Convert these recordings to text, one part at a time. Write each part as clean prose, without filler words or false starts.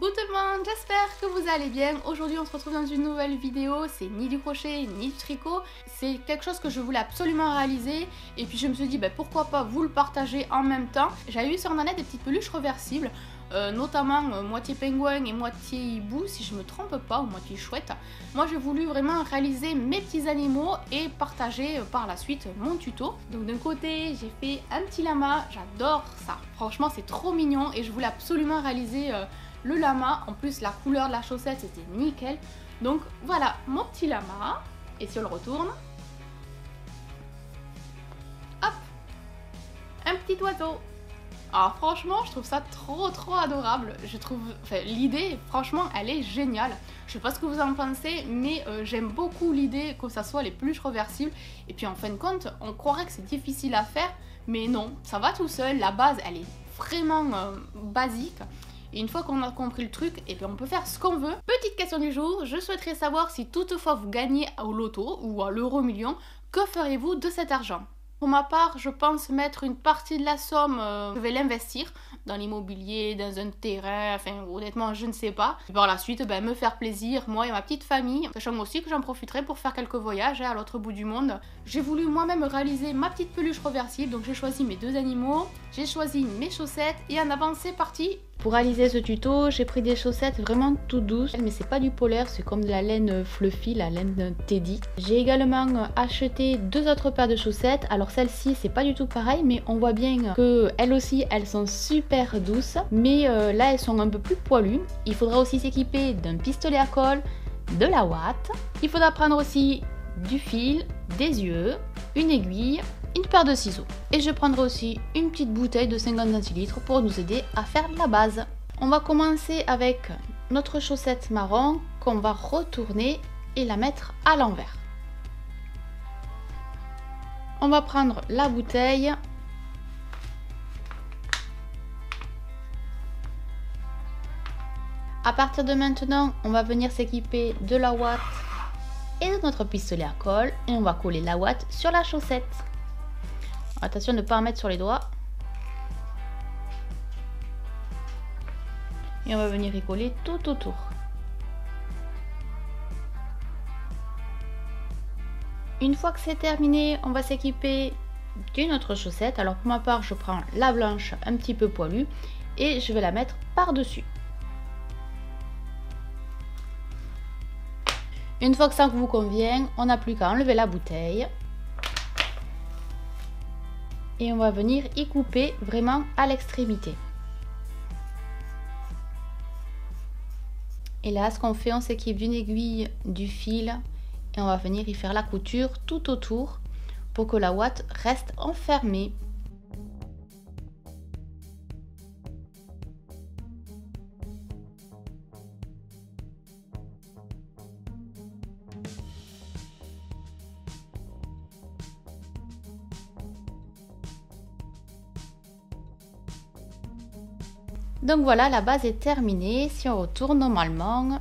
Coucou tout le monde, j'espère que vous allez bien. Aujourd'hui on se retrouve dans une nouvelle vidéo, c'est ni du crochet ni du tricot. C'est quelque chose que je voulais absolument réaliser et puis je me suis dit pourquoi pas vous le partager en même temps. J'avais vu sur internet des petites peluches réversibles, notamment moitié pingouin et moitié hibou si je me trompe pas, ou moitié chouette. Moi j'ai voulu vraiment réaliser mes petits animaux et partager par la suite mon tuto. Donc d'un côté j'ai fait un petit lama, j'adore ça, franchement c'est trop mignon et je voulais absolument réaliser le lama. En plus la couleur de la chaussette c'était nickel. Donc voilà mon petit lama. Et si on le retourne, hop, un petit oiseau. Alors franchement je trouve ça trop adorable. Je trouve, l'idée franchement elle est géniale. Je sais pas ce que vous en pensez, mais j'aime beaucoup l'idée que ça soit les peluches réversibles. Et puis en fin de compte on croirait que c'est difficile à faire, mais non, ça va tout seul. La base elle est vraiment basique. Et une fois qu'on a compris le truc, et bien on peut faire ce qu'on veut. Petite question du jour, je souhaiterais savoir si toutefois vous gagnez au loto ou à l'euro million, que ferez-vous de cet argent? Pour ma part, je pense mettre une partie de la somme, je vais l'investir dans l'immobilier, dans un terrain, enfin honnêtement je ne sais pas. Et par la suite, me faire plaisir, moi et ma petite famille, sachant aussi que j'en profiterai pour faire quelques voyages à l'autre bout du monde. J'ai voulu moi-même réaliser ma petite peluche réversible, donc j'ai choisi mes deux animaux, j'ai choisi mes chaussettes et en avant c'est parti. Pour réaliser ce tuto, j'ai pris des chaussettes vraiment tout douces, mais c'est pas du polaire, c'est comme de la laine fluffy, la laine Teddy. J'ai également acheté deux autres paires de chaussettes. Alors celles-ci, c'est pas du tout pareil, mais on voit bien que elles aussi, elles sont super douces, mais là elles sont un peu plus poilues. Il faudra aussi s'équiper d'un pistolet à colle, de la ouate. Il faudra prendre aussi du fil, des yeux, une aiguille, une paire de ciseaux. Et je prendrai aussi une petite bouteille de 50 centilitres pour nous aider à faire la base. On va commencer avec notre chaussette marron qu'on va retourner et la mettre à l'envers. On va prendre la bouteille. À partir de maintenant, on va venir s'équiper de la ouate et de notre pistolet à colle et on va coller la ouate sur la chaussette. Attention de ne pas en mettre sur les doigts. Et on va venir y coller tout autour. Une fois que c'est terminé, on va s'équiper d'une autre chaussette. Alors pour ma part, je prends la blanche un petit peu poilue et je vais la mettre par-dessus. Une fois que ça vous convient, on n'a plus qu'à enlever la bouteille. Et on va venir y couper vraiment à l'extrémité. Et là, ce qu'on fait, on s'équipe d'une aiguille, du fil et on va venir y faire la couture tout autour pour que la ouate reste enfermée. Donc voilà, la base est terminée. Si on retourne normalement,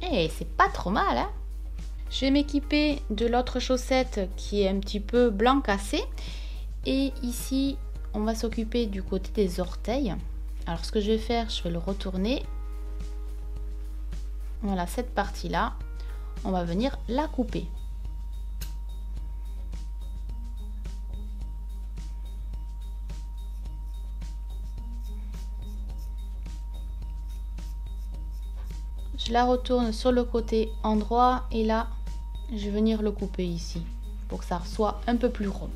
et c'est pas trop mal, hein. Je vais m'équiper de l'autre chaussette qui est un petit peu blanc cassé. Et ici, on va s'occuper du côté des orteils. Alors ce que je vais faire, je vais le retourner. Voilà, cette partie-là, on va venir la couper. Je la retourne sur le côté endroit et là, je vais venir le couper ici pour que ça soit un peu plus rond.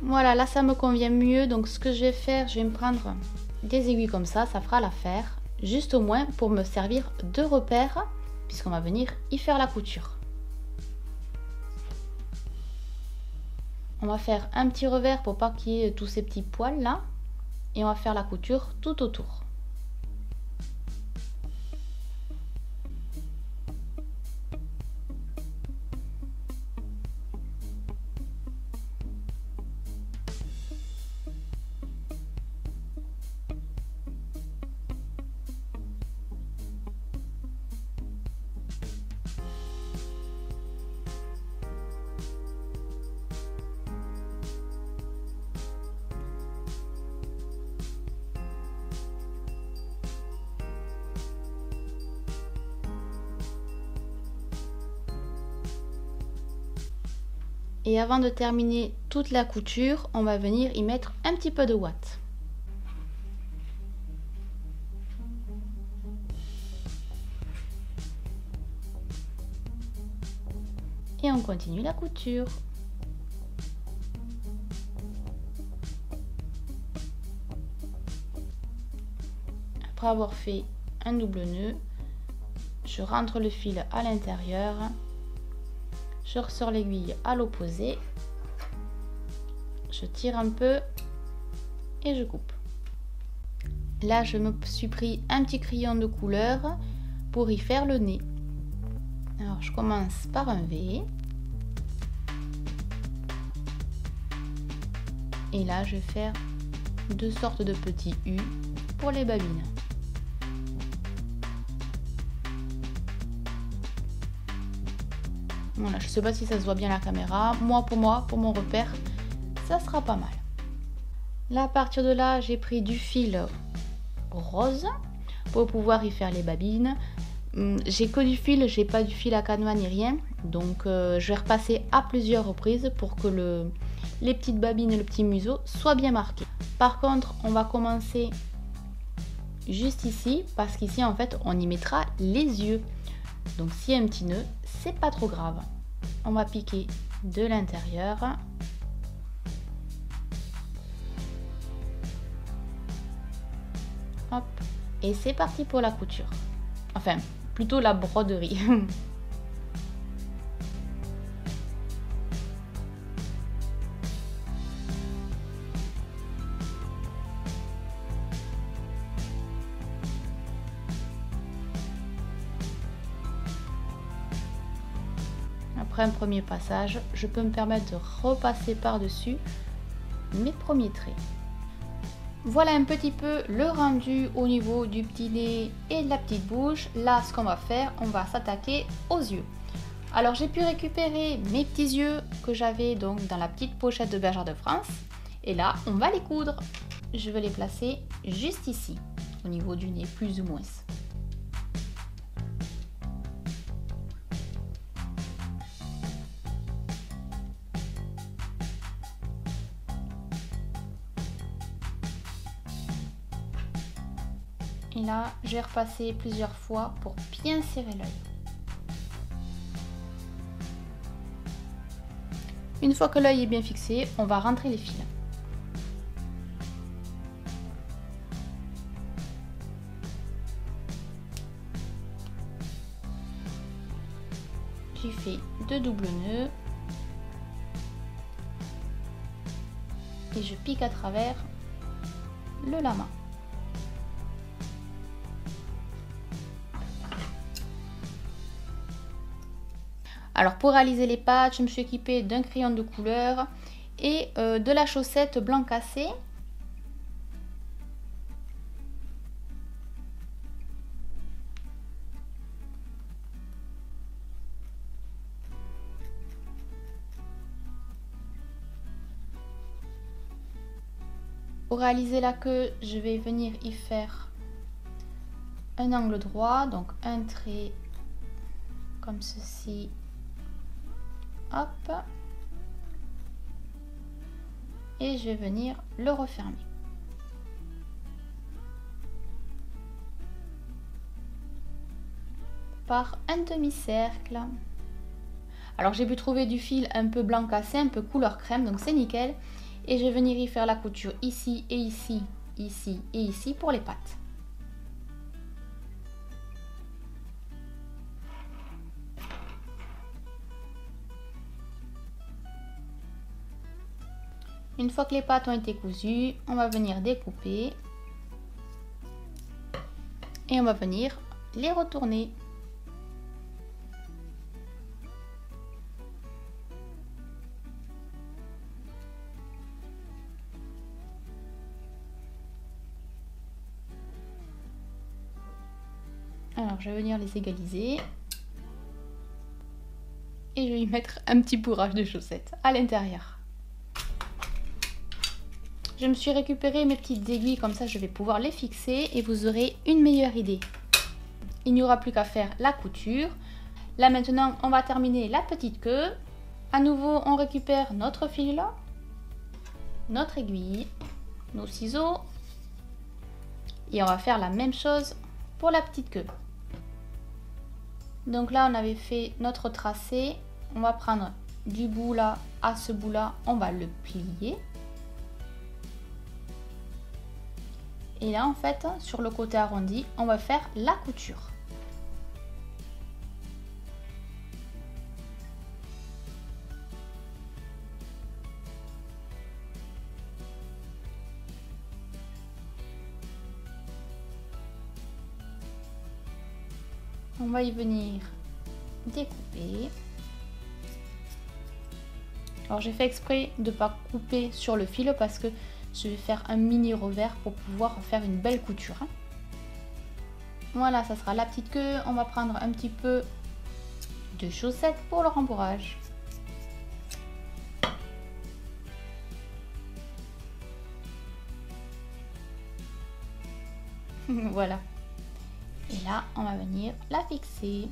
Voilà, là ça me convient mieux. Donc ce que je vais faire, je vais me prendre des aiguilles comme ça fera l'affaire. Juste au moins pour me servir de repère puisqu'on va venir y faire la couture. On va faire un petit revers pour pas qu'il y ait tous ces petits poils là. Et on va faire la couture tout autour. Et avant de terminer toute la couture, on va venir y mettre un petit peu de ouate. Et on continue la couture. Après avoir fait un double nœud, je rentre le fil à l'intérieur, je ressors l'aiguille à l'opposé, je tire un peu et je coupe. Là, je me suis pris un petit crayon de couleur pour y faire le nez. Alors, je commence par un V. Et là, je vais faire deux sortes de petits U pour les babines. Voilà, je ne sais pas si ça se voit bien à la caméra. Moi, pour mon repère, ça sera pas mal. Là, à partir de là, j'ai pris du fil rose pour pouvoir y faire les babines. J'ai que du fil, j'ai pas du fil à canevas ni rien. Donc, je vais repasser à plusieurs reprises pour que les petites babines et le petit museau soient bien marqués. Par contre, on va commencer juste ici parce qu'ici, en fait, on y mettra les yeux. Donc, s'il y a un petit nœud, c'est pas trop grave. On va piquer de l'intérieur. Hop. Et c'est parti pour la couture. Enfin, plutôt la broderie. Après un premier passage, je peux me permettre de repasser par-dessus mes premiers traits. Voilà un petit peu le rendu au niveau du petit nez et de la petite bouche. Là, ce qu'on va faire, on va s'attaquer aux yeux. Alors, j'ai pu récupérer mes petits yeux que j'avais donc dans la petite pochette de Bergère de France. Et là, on va les coudre. Je vais les placer juste ici, au niveau du nez, plus ou moins. Et là, je vais repasser plusieurs fois pour bien serrer l'œil. Une fois que l'œil est bien fixé, on va rentrer les fils. J'ai fait 2 doubles nœuds et je pique à travers le lama. Alors pour réaliser les pattes, je me suis équipée d'un crayon de couleur et de la chaussette blanc cassé. Pour réaliser la queue, je vais venir y faire un angle droit, donc un trait comme ceci. Hop, et je vais venir le refermer. Par un demi-cercle. Alors j'ai pu trouver du fil un peu blanc cassé, un peu couleur crème, donc c'est nickel. Et je vais venir y faire la couture ici et ici, ici et ici pour les pattes. Une fois que les pattes ont été cousues, on va venir découper et on va venir les retourner. Alors je vais venir les égaliser et je vais y mettre un petit bourrage de chaussettes à l'intérieur. Je me suis récupéré mes petites aiguilles, comme ça je vais pouvoir les fixer et vous aurez une meilleure idée. Il n'y aura plus qu'à faire la couture. Là maintenant on va terminer la petite queue. À nouveau, on récupère notre fil là, notre aiguille, nos ciseaux et on va faire la même chose pour la petite queue. Donc là, on avait fait notre tracé. On va prendre du bout là à ce bout là, on va le plier. Et là, en fait, sur le côté arrondi, on va faire la couture. On va y venir découper. Alors j'ai fait exprès de ne pas couper sur le fil parce que je vais faire un mini revers pour pouvoir faire une belle couture. Voilà, ça sera la petite queue. On va prendre un petit peu de chaussettes pour le rembourrage. Voilà. Et là, on va venir la fixer.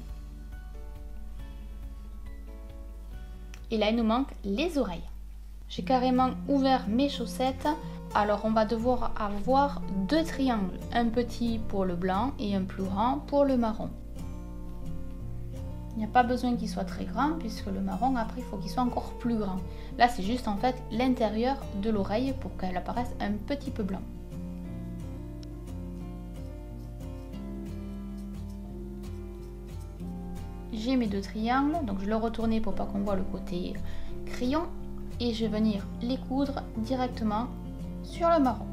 Et là, il nous manque les oreilles. J'ai carrément ouvert mes chaussettes. Alors, on va devoir avoir deux triangles. Un petit pour le blanc et un plus grand pour le marron. Il n'y a pas besoin qu'il soit très grand puisque le marron, après, il faut qu'il soit encore plus grand. Là, c'est juste en fait l'intérieur de l'oreille pour qu'elle apparaisse un petit peu blanc. J'ai mes deux triangles, donc je vais le retourner pour pas qu'on voit le côté crayon et je vais venir les coudre directement sur le marron.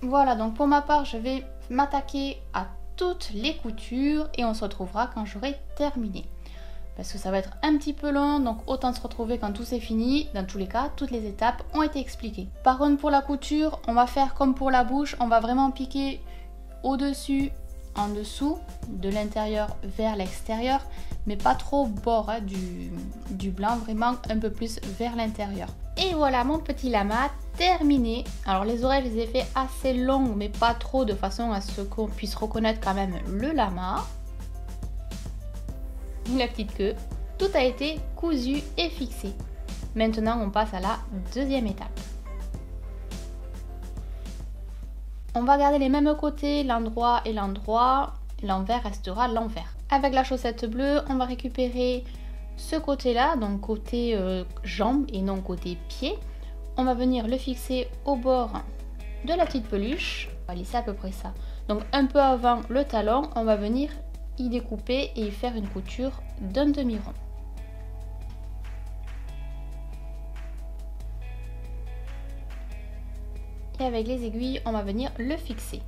Voilà, donc pour ma part, je vais m'attaquer à toutes les coutures et on se retrouvera quand j'aurai terminé. Parce que ça va être un petit peu long, donc autant se retrouver quand tout c'est fini. Dans tous les cas, toutes les étapes ont été expliquées. Par contre, pour la couture, on va faire comme pour la bouche, on va vraiment piquer au-dessus, en dessous, de l'intérieur vers l'extérieur, mais pas trop bord hein, du blanc, vraiment un peu plus vers l'intérieur. Et voilà mon petit lama terminé. Alors les oreilles, je les ai fait assez longues, mais pas trop, de façon à ce qu'on puisse reconnaître quand même le lama. La petite queue, tout a été cousu et fixé. Maintenant, on passe à la deuxième étape. On va garder les mêmes côtés, l'endroit et l'endroit. L'envers restera l'envers. Avec la chaussette bleue, on va récupérer ce côté-là, donc côté jambe et non côté pied. On va venir le fixer au bord de la petite peluche. On va lisser à peu près ça. Donc un peu avant le talon, on va venir y découper et y faire une couture d'un demi-rond. Et avec les aiguilles, on va venir le fixer.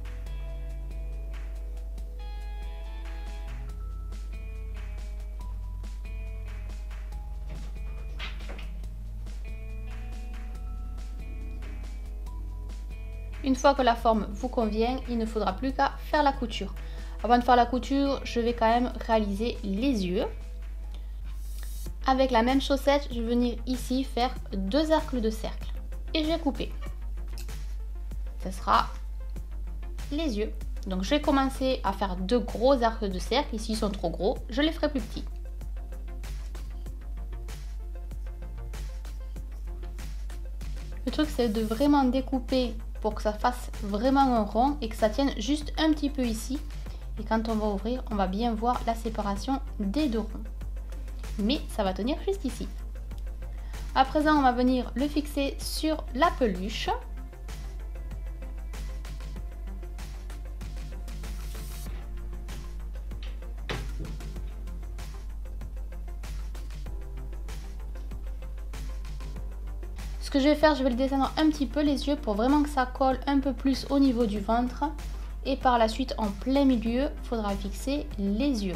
Une fois que la forme vous convient, il ne faudra plus qu'à faire la couture. Avant de faire la couture, je vais quand même réaliser les yeux. Avec la même chaussette, je vais venir ici faire deux arcs de cercle. Et je vais couper. Ce sera les yeux. Donc je vais commencer à faire deux gros arcs de cercle. Ici ils sont trop gros, je les ferai plus petits. Le truc c'est de vraiment découper pour que ça fasse vraiment un rond et que ça tienne juste un petit peu ici. Et quand on va ouvrir, on va bien voir la séparation des deux ronds. Mais ça va tenir juste ici. À présent, on va venir le fixer sur la peluche. Ce que je vais faire, je vais le descendre un petit peu les yeux pour vraiment que ça colle un peu plus au niveau du ventre. Et par la suite, en plein milieu, il faudra fixer les yeux.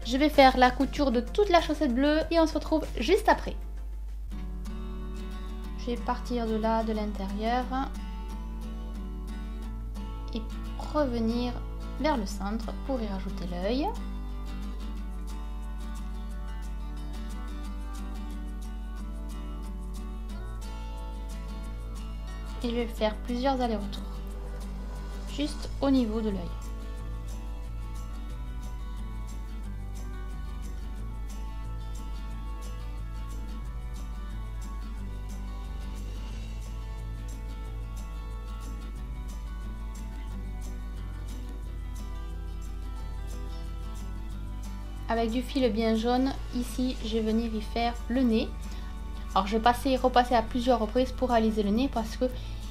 Je vais faire la couture de toute la chaussette bleue et on se retrouve juste après. Je vais partir de là, de l'intérieur. Et revenir vers le centre pour y rajouter l'œil. Et je vais faire plusieurs allers-retours, juste au niveau de l'œil. Avec du fil bien jaune, ici je vais venir y faire le nez. Alors je vais passer et repasser à plusieurs reprises pour réaliser le nez parce que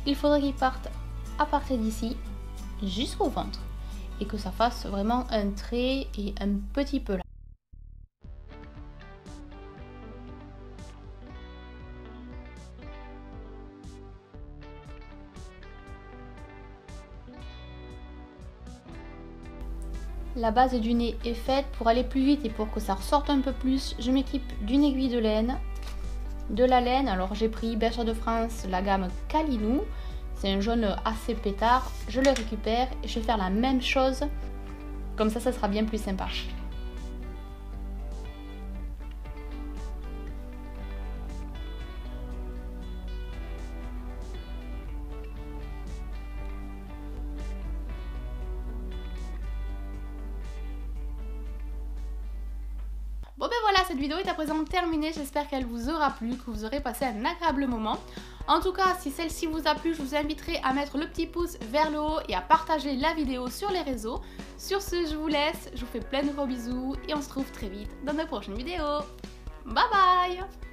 il faudrait qu'il parte à partir d'ici jusqu'au ventre et que ça fasse vraiment un trait et un petit peu là. La base du nez est faite. Pour aller plus vite et pour que ça ressorte un peu plus, je m'équipe d'une aiguille de laine. De la laine, alors j'ai pris Berger de France, la gamme Calinou. C'est un jaune assez pétard. Je le récupère et je vais faire la même chose. Comme ça sera bien plus sympa. Bon ben voilà, cette vidéo est à présent terminée, j'espère qu'elle vous aura plu, que vous aurez passé un agréable moment. En tout cas, si celle-ci vous a plu, je vous inviterai à mettre le petit pouce vers le haut et à partager la vidéo sur les réseaux. Sur ce, je vous laisse, je vous fais plein de gros bisous et on se retrouve très vite dans de prochaines vidéos. Bye bye!